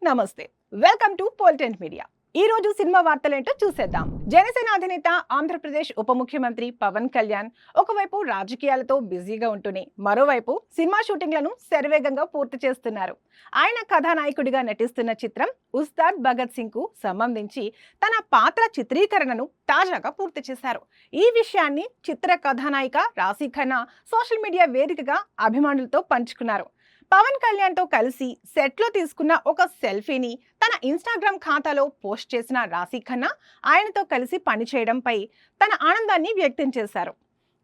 నమస్తే, welcome to పోల్టెంట్ media. ఈ రోజు సినిమా వార్తలేంటో చూసేద్దాం. జనసేన అధినేత ఆంధ్రప్రదేశ్ ఉప ముఖ్యమంత్రి పవన్ కళ్యాణ్ ఒకవైపు రాజకీయాలతో బిజీగా ఉంటూనే మరోవైపు సినిమా షూటింగ్లను శరవేగంగా పూర్తి చేస్తున్నారు. ఆయన కథానాయకుడిగా నటిస్తున్న చిత్రం ఉస్తాద్ భగత్ సింగ్ కు సంబంధించి తన పాత్ర చిత్రీకరణను తాజాగా పూర్తి చేశారు. ఈ విషయాన్ని చిత్ర కథానాయిక రాశీ ఖన్నా సోషల్ మీడియా వేదికగా అభిమానులతో పంచుకున్నారు. పవన్ కళ్యాణ్ తో కలిసి సెట్ లో తీసుకున్న ఒక సెల్ఫీని తన ఇన్స్టాగ్రామ్ ఖాతాలో పోస్ట్ చేసిన రాశీ ఖన్నా ఆయనతో కలిసి పనిచేయడంపై తన ఆనందాన్ని వ్యక్తం చేశారు.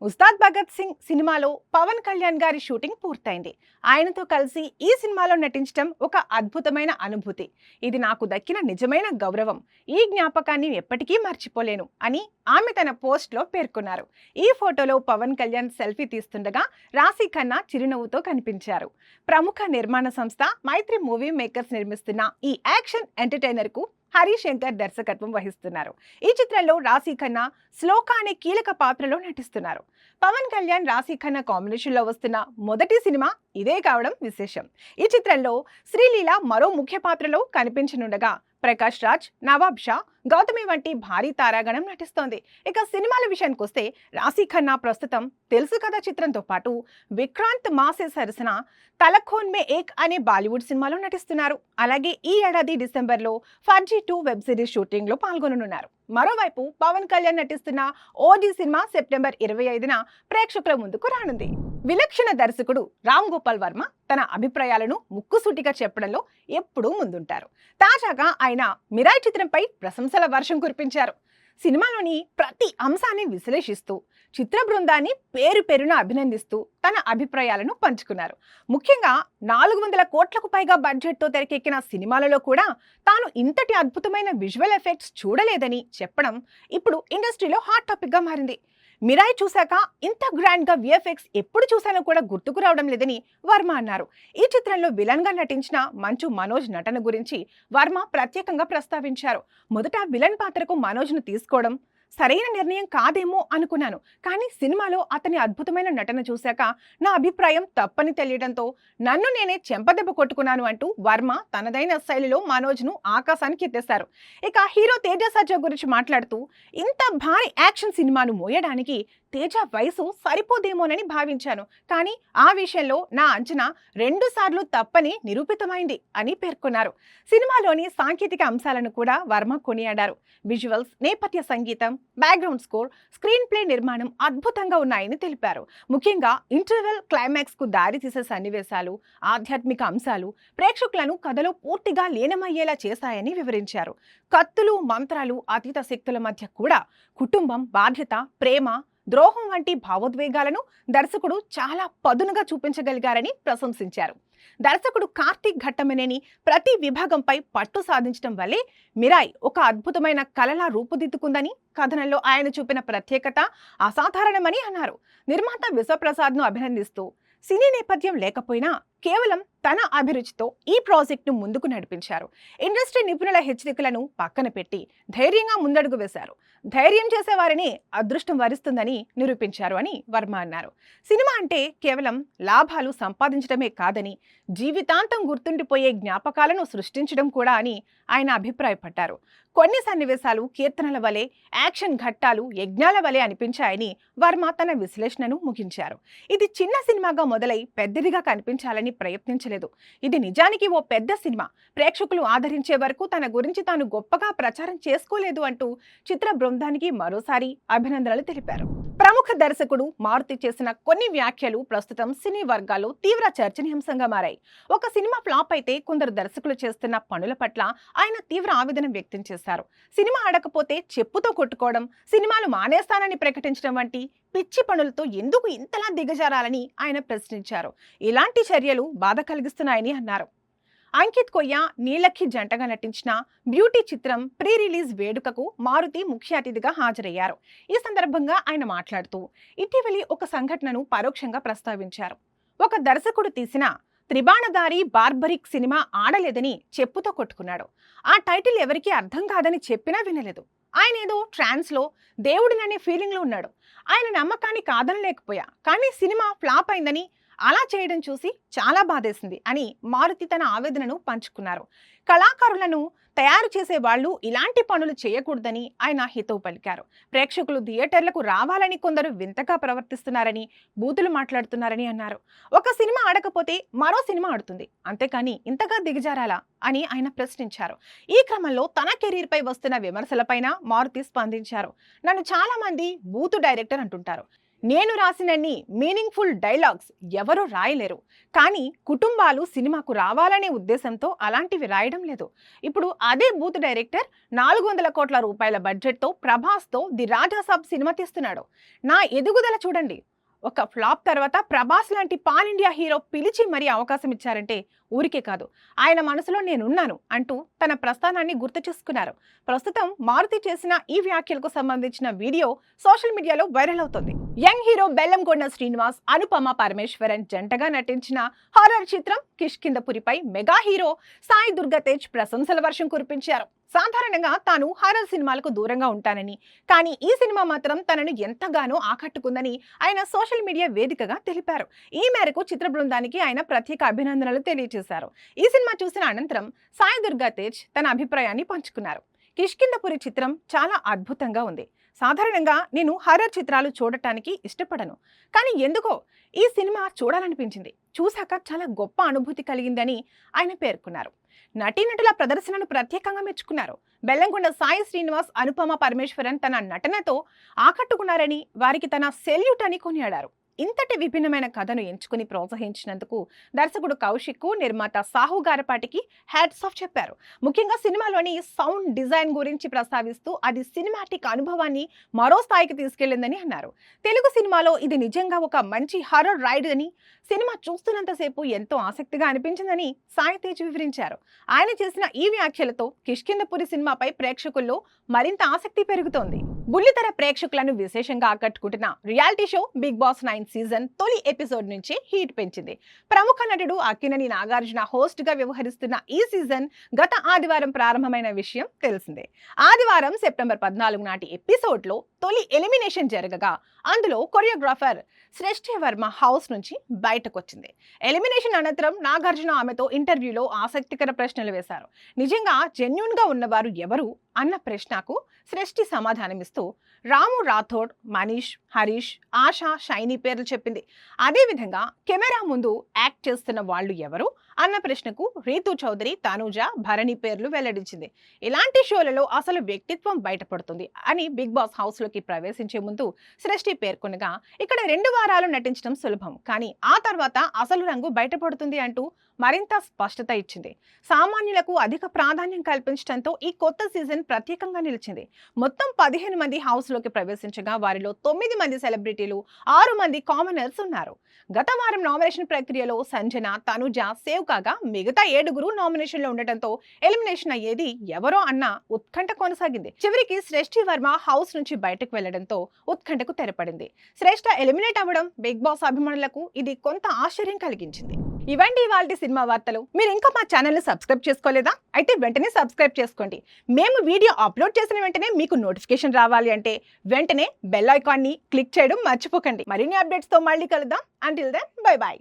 ఉస్తాద్ భగత్ సింగ్ సినిమాలో పవన్ కళ్యాణ్ గారి షూటింగ్ పూర్తయింది. ఆయనతో కలిసి ఈ సినిమాలో నటించడం ఒక అద్భుతమైన అనుభూతి. ఇది నాకు దక్కిన నిజమైన గౌరవం. ఈ జ్ఞాపకాన్ని ఎప్పటికీ మర్చిపోలేను అని ఆమె తన పోస్ట్ లో పేర్కొన్నారు. ఈ ఫోటోలో పవన్ కళ్యాణ్ సెల్ఫీ తీస్తుండగా రాశీ ఖన్నా చిరునవ్వుతో కనిపించారు. ప్రముఖ నిర్మాణ సంస్థ మైత్రి మూవీ మేకర్స్ నిర్మిస్తున్న ఈ యాక్షన్ ఎంటర్టైనర్ కు హరిశంకర్ దర్శకత్వం వహిస్తున్నారు. ఈ చిత్రంలో రాశీ ఖన్నా శ్లోక అనే కీలక పాత్రలో నటిస్తున్నారు. పవన్ కళ్యాణ్ రాశీ ఖన్నా కాంబినేషన్ లో వస్తున్న మొదటి సినిమా ఇదే కావడం విశేషం. ఈ చిత్రంలో శ్రీలీల మరో ముఖ్య పాత్రలో కనిపించనుండగా ప్రకాష్ రాజ్, నవాబ్ షా, గౌతమి వంటి భారీ తారాగణం నటిస్తోంది. ఇక సినిమాల విషయానికి వస్తే రాశీ ఖన్నా ప్రస్తుతం తెలుసు కదా చిత్రంతో పాటు విక్రాంత్ మాసే సరసన తలఖోన్ మే ఏక్ అనే బాలీవుడ్ సినిమాలో నటిస్తున్నారు. అలాగే ఈ ఏడాది డిసెంబర్లో ఫర్జీ 2 వెబ్ సిరీస్ షూటింగ్ లో పాల్గొననున్నారు. మరోవైపు పవన్ కళ్యాణ్ నటిస్తున్న ఓజీ సినిమా సెప్టెంబర్ 25న ప్రేక్షకుల ముందుకు రానుంది. విలక్షణ దర్శకుడు రామ్ గోపాల్ వర్మ తన అభిప్రాయాలను ముక్కుసూటిగా చెప్పడంలో ఎప్పుడూ ముందుంటారు. తాజాగా ఆయన మిరాయ్ చిత్రంపై ప్రశంసల వర్షం కురిపించారు. సినిమాలోని ప్రతి అంశాన్ని విశ్లేషిస్తూ చిత్ర బృందాన్ని పేరు పేరున అభినందిస్తూ తన అభిప్రాయాలను పంచుకున్నారు. ముఖ్యంగా 400 కోట్లకు పైగా బడ్జెట్తో తెరకెక్కిన సినిమాలలో కూడా తాను ఇంతటి అద్భుతమైన విజువల్ ఎఫెక్ట్స్ చూడలేదని చెప్పడం ఇప్పుడు ఇండస్ట్రీలో హాట్ టాపిక్ గా మారింది. మిరాయ్ చూశాక ఇంత గ్రాండ్ గా విఎఫ్ఎక్స్ ఎప్పుడు చూశానో కూడా గుర్తుకు రావడం లేదని వర్మ అన్నారు. ఈ చిత్రంలో విలన్ గా నటించిన మంచు మనోజ్ నటన గురించి వర్మ ప్రత్యేకంగా ప్రస్తావించారు. మొదట విలన్ పాత్రకు మనోజ్ ను తీసుకోవడం సరైన నిర్ణయం కాదేమో అనుకున్నాను, కానీ సినిమాలో అతని అద్భుతమైన నటన చూశాక నా అభిప్రాయం తప్పని తెలియడంతో నన్ను నేనే చెంపదెబ్బ కొట్టుకున్నాను అంటూ వర్మ తనదైన శైలిలో మనోజ్ ను ఆకాశానికి ఎత్తేశారు. ఇక హీరో తేజ సజ్జా గురించి మాట్లాడుతూ ఇంత భారీ యాక్షన్ సినిమాను మోయడానికి తేజ వయసు సరిపోదేమోనని భావించాను, కానీ ఆ విషయంలో నా అంచనా 2 సార్లు తప్పని నిరూపితమైంది అని పేర్కొన్నారు. సినిమాలోని సాంకేతిక అంశాలను కూడా వర్మ కొనియాడారు. విజువల్స్, నేపథ్య సంగీతం, బ్యాక్గ్రౌండ్ స్కోర్, స్క్రీన్ ప్లే నిర్మాణం అద్భుతంగా ఉన్నాయని తెలిపారు. ముఖ్యంగా ఇంటర్వెల్ క్లైమాక్స్ కు దారి తీసే సన్నివేశాలు, ఆధ్యాత్మిక అంశాలు ప్రేక్షకులను కథలో పూర్తిగా లీనమయ్యేలా చేశాయని వివరించారు. కత్తులు, మంత్రాలు, అతీత శక్తుల మధ్య కూడా కుటుంబం, బాధ్యత, ప్రేమ, ద్రోహం వంటి భావోద్వేగాలను దర్శకుడు చాలా పదునుగా చూపించగలిగారని ప్రశంసించారు. దర్శకుడు కార్తీక్ ఘట్టమనేని ప్రతి విభాగంపై పట్టు సాధించడం వల్లే మిరాయ్ ఒక అద్భుతమైన కళలా రూపుదిద్దుకుందని, కథనంలో ఆయన చూపిన ప్రత్యేకత అసాధారణమని అన్నారు. నిర్మాత విశ్వప్రసాద్ ను అభినందిస్తూ సినీ నేపథ్యం లేకపోయినా కేవలం తన అభిరుచితో ఈ ప్రాజెక్టును ముందుకు నడిపించారు. ఇండస్ట్రీ నిపుణుల హెచ్చరికలను పక్కన పెట్టి ధైర్యంగా ముందడుగు వేశారు. ధైర్యం చేసేవారిని అదృష్టం వరిస్తుందని నిరూపించారు అని వర్మ అన్నారు. సినిమా అంటే కేవలం లాభాలు సంపాదించడమే కాదని, జీవితాంతం గుర్తుండిపోయే జ్ఞాపకాలను సృష్టించడం కూడా అని ఆయన అభిప్రాయపడ్డారు. కొన్ని సన్నివేశాలు కీర్తనల వలె, యాక్షన్ ఘట్టాలు యజ్ఞాల వలె అనిపించాయని వర్మ తన విశ్లేషణను ముగించారు. ఇది చిన్న సినిమాగా మొదలై పెద్దదిగా కనిపించాలని ప్రయత్నించలేదు. ఇది నిజానికి ఓ పెద్ద సినిమా. ప్రేక్షకులు ఆదరించే వరకు తన గురించి తాను గొప్పగా ప్రచారం చేసుకోలేదు అంటూ చిత్ర బృందానికి మరోసారి అభినందనలు తెలిపారు. ప్రముఖ దర్శకుడు మారుతి చేసిన కొన్ని వ్యాఖ్యలు ప్రస్తుతం సినీ వర్గాల్లో తీవ్ర చర్చనీయాంశంగా మారాయి. ఒక సినిమా ఫ్లాప్ అయితే కొందరు దర్శకులు చేస్తున్న పనుల పట్ల ఆయన తీవ్ర ఆవేదన వ్యక్తం చేశారు. సినిమా ఆడకపోతే చెప్పుతో కొట్టుకోవడం, సినిమాలు మానేస్తానని ప్రకటించడం వంటి పిచ్చి పనులతో ఎందుకు ఇంతలా దిగజారాలని ఆయన ప్రశ్నించారు. ఇలాంటి చర్యలు బాధ కలిగిస్తున్నాయని అన్నారు. అంకిత్ కొయ్య, నీలఖి జంటగా నటించిన బ్యూటీ చిత్రం ప్రీ రిలీజ్ వేడుకకు మారుతి ముఖ్య అతిథిగా హాజరయ్యారు. ఈ సందర్భంగా ఆయన మాట్లాడుతూ ఇటీవలి ఒక సంఘటనను పరోక్షంగా ప్రస్తావించారు. ఒక దర్శకుడు తీసిన త్రిబాణదారి బార్బరిక్ సినిమా ఆడలేదని చెప్పుతో కొట్టుకున్నాడు. ఆ టైటిల్ ఎవరికీ అర్థం కాదని చెప్పినా వినలేదు. ఆయన ఏదో ట్రాన్స్ లో దేవుడిననే ఫీలింగ్ లో ఉన్నాడు. ఆయన నమ్మకాన్ని కాదనలేకపోయా, కానీ సినిమా ఫ్లాప్ అయిందని అలా చేయడం చూసి చాలా బాధేసింది అని మారుతి తన ఆవేదనను పంచుకున్నారు. కళాకారులను తయారు చేసే వాళ్ళు ఇలాంటి పనులు చేయకూడదని ఆయన హితవు పలికారు. ప్రేక్షకులు థియేటర్లకు రావాలని కొందరు వింతగా ప్రవర్తిస్తున్నారని, బూతులు మాట్లాడుతున్నారని అన్నారు. ఒక సినిమా ఆడకపోతే మరో సినిమా ఆడుతుంది, అంతేకాని ఇంతగా దిగజారాలా అని ఆయన ప్రశ్నించారు. ఈ క్రమంలో తన కెరీర్ పై వస్తున్న విమర్శలపైన మారుతి స్పందించారు. నన్ను చాలా మంది బూతు డైరెక్టర్ అంటుంటారు. నేను రాసినన్ని మీనింగ్ఫుల్ డైలాగ్స్ ఎవరూ రాయలేరు, కానీ కుటుంబాలు సినిమాకు రావాలనే ఉద్దేశంతో అలాంటివి రాయడం లేదు. ఇప్పుడు అదే బూత్ డైరెక్టర్ 400 కోట్ల రూపాయల బడ్జెట్తో ప్రభాస్తో ది రాజాసాబ్ సినిమా తీస్తున్నాడు. నా ఎదుగుదల చూడండి. ఒక ఫ్లాప్ తర్వాత ప్రభాస్ లాంటి పాన్ ఇండియా హీరో పిలిచి మరీ అవకాశం ఇచ్చారంటే ఊరికే కాదు, ఆయన మనసులో నేనున్నాను అంటూ తన ప్రస్థానాన్ని గుర్తు చేసుకున్నారు. ప్రస్తుతం మారుతి చేసిన ఈ వ్యాఖ్యలకు సంబంధించిన వీడియో సోషల్ మీడియాలో వైరల్ అవుతుంది. యంగ్ హీరో బెల్లంకొండ శ్రీనివాస్, అనుపమ పరమేశ్వరన్ జంటగా నటించిన హారర్ చిత్రం కిష్కింధపురిపై మెగా హీరో సాయి దుర్గా తేజ్ ప్రశంసల వర్షం కురిపించారు. సాధారణంగా తాను హారర్ సినిమాలకు దూరంగా ఉంటానని, కానీ ఈ సినిమా మాత్రం తనను ఎంతగానో ఆకట్టుకుందని ఆయన సోషల్ మీడియా వేదికగా తెలిపారు. ఈ మేరకు చిత్ర బృందానికి ఆయన ప్రత్యేక అభినందనలు తెలియజేశారు. ఈ సినిమా చూసిన అనంతరం సాయి దుర్గా తేజ్ తన అభిప్రాయాన్ని పంచుకున్నారు. కిష్కింధపురి చిత్రం చాలా అద్భుతంగా ఉంది. సాధారణంగా నేను హారర్ చిత్రాలు చూడటానికి ఇష్టపడను, కానీ ఎందుకో ఈ సినిమా చూడాలనిపించింది. చూశాక చాలా గొప్ప అనుభూతి కలిగిందని ఆయన పేర్కొన్నారు. నటీనటుల ప్రదర్శనను ప్రత్యేకంగా మెచ్చుకున్నారు. బెల్లంకొండ సాయి శ్రీనివాస్, అనుపమ పరమేశ్వరన్ తన నటనతో ఆకట్టుకున్నారని, వారికి తన సెల్యూట్ అని కొనియాడారు. ఇంతటి విభిన్నమైన కథను ఎంచుకుని ప్రోత్సహించినందుకు దర్శకుడు కౌశిక్, నిర్మాత సాహు గారపాటికి హ్యాట్స్ ఆఫ్ చెప్పారు. ముఖ్యంగా సినిమాలోని సౌండ్ డిజైన్ గురించి ప్రస్తావిస్తూ అది సినిమాటిక్ అనుభవాన్ని మరో స్థాయికి తీసుకెళ్లిందని అన్నారు. తెలుగు సినిమాలో ఇది నిజంగా ఒక మంచి హారర్ రైడ్ అని, సినిమా చూస్తున్నంతసేపు ఎంతో ఆసక్తిగా అనిపించిందని సాయి తేజ్ వివరించారు. ఆయన చేసిన ఈ వ్యాఖ్యలతో కిష్కింధపురి సినిమాపై ప్రేక్షకుల్లో మరింత ఆసక్తి పెరుగుతోంది. బుల్లితెర ప్రేక్షకులను విశేషంగా ఆకట్టుకుంటున్న reality show Big Boss 9 season తొలి ఎపిసోడ్ నుంచి హీట్ పెంచింది. ప్రముఖ నటుడు అక్కినేని నాగార్జున హోస్ట్ గా వ్యవహరిస్తున్న ఈ సీజన్ గత ఆదివారం ప్రారంభమైన విషయం తెలిసిందే. ఆదివారం సెప్టెంబర్ 14 నాటి ఎపిసోడ్ లో తొలి ఎలిమినేషన్ జరగగా అందులో కొరియోగ్రాఫర్ శ్రేష్ఠి వర్మ హౌస్ నుంచి బయటకొచ్చింది. ఎలిమినేషన్ అనంతరం నాగార్జున ఆమెతో ఇంటర్వ్యూలో ఆసక్తికర ప్రశ్నలు వేశారు. నిజంగా జెన్యూన్ గా ఉన్నవారు ఎవరు అన్న ప్రశ్నకు శ్రేష్ఠి సమాధానమిస్తూ రాము రాథోడ్, మనీష్, హరీష్, ఆశా, షైనీ పేర్లు చెప్పింది. అదేవిధంగా కెమెరా ముందు యాక్ట్ చేస్తున్న వాళ్ళు ఎవరు అన్న ప్రశ్నకు రీతు చౌదరి, తనూజ, భరణి పేర్లు వెల్లడించింది. ఇలాంటి షోలలో అసలు వ్యక్తిత్వం బయటపడుతుంది అని బిగ్ బాస్ హౌస్ లోకి ప్రవేశించే ముందు శ్రేష్ఠి పేర్కొనగా, ఇక్కడ 2 వారాలు నటించడం సులభం, కానీ ఆ తర్వాత అసలు రంగు బయటపడుతుంది అంటూ మరింత స్పష్టత ఇచ్చింది. సామాన్యులకు అధిక ప్రాధాన్యం కల్పించడంతో ఈ కొత్త సీజన్ ప్రత్యేకంగా నిలిచింది. మొత్తం 15 మంది హౌస్ లోకి ప్రవేశించగా వారిలో 9 మంది సెలబ్రిటీలు, 6 మంది కామనర్స్ ఉన్నారు. గత వారం నామినేషన్ ప్రక్రియలో సంజన, తనుజ సేవ్ కాగా మిగతా 7 నామినేషన్ లో ఉండటంతో ఎలిమినేషన్ అయ్యేది ఎవరో అన్న ఉత్కంఠ కొనసాగింది. చివరికి శ్రేష్ఠి వర్మ హౌస్ నుంచి బయటకు వెళ్లడంతో ఉత్కంఠకు తెరపడింది. శ్రేష్ఠ ఎలిమినేట్ అవ్వడం బిగ్ బాస్ అభిమానులకు ఇది కొంత ఆశ్చర్యం కలిగించింది. ఇవండి ఇవాల్టి సినిమా వార్తలు. మీరు ఇంకా మా ఛానల్ ని సబ్స్క్రైబ్ చేసుకోలేదా? అయితే వెంటనే సబ్స్క్రైబ్ చేసుకోండి. మేము వీడియో అప్లోడ్ చేసిన వెంటనే మీకు నోటిఫికేషన్ రావాలి అంటే వెంటనే బెల్ ఐకాన్ ని క్లిక్ చేయడం మర్చిపోకండి. మరిన్ని అప్డేట్స్ తో మళ్ళీ కలుద్దాం. Until then bye by.